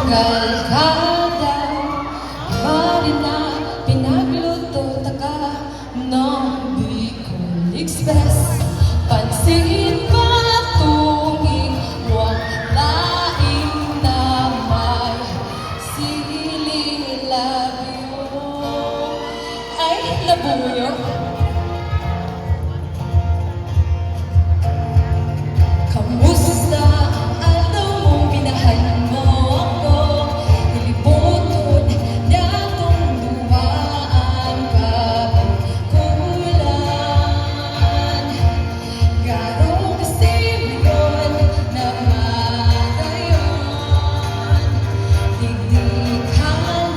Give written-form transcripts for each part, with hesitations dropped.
Kalkada, Marina, pinagluto taka ng Bicol Express. Pansin pa tuwing laing na may siling labyo. Ay, labuyo. Kamusta ang araw mo, minahal mo ako? Nilibutod na itong dumaan kapagkulan. Garong kasi yun na marayon, digdig halang.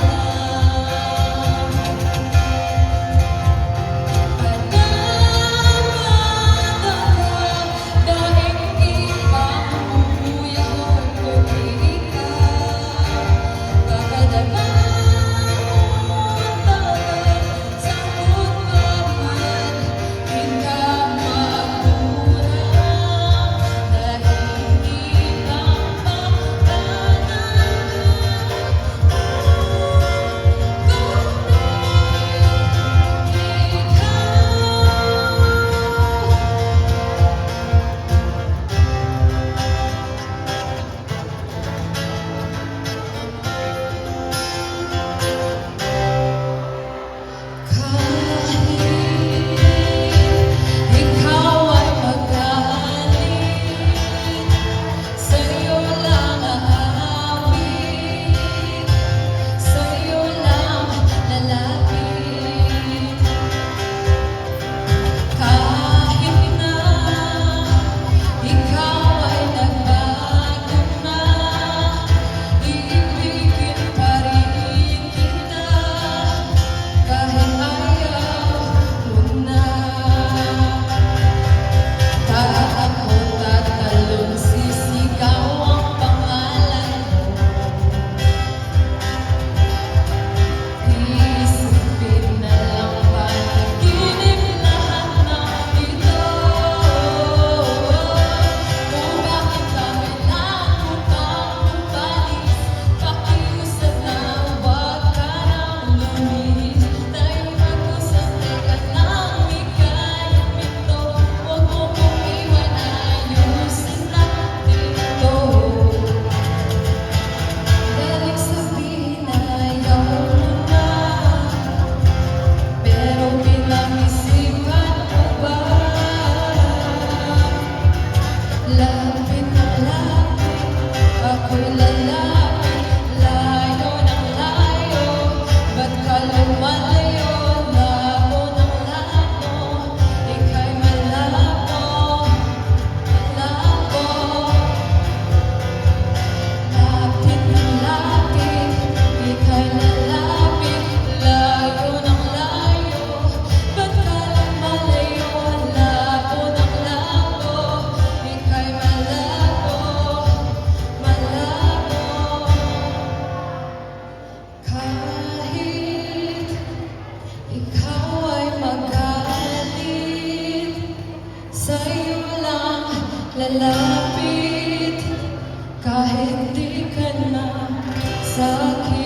Lapit na lapit, ako'y lalapit, layo ng layo, ba't ka lumalayo? Labo ng labo, ika'y malabo, malabo. Lapit ng lapit, ika'y lalapit, layo ng layo, ba't ka lumalayo? Labo ng labo, ika'y malabo, malabo. Kahit ikaw ay magalit, sa'yo lang lalapit, kahit di ka na sa'kin.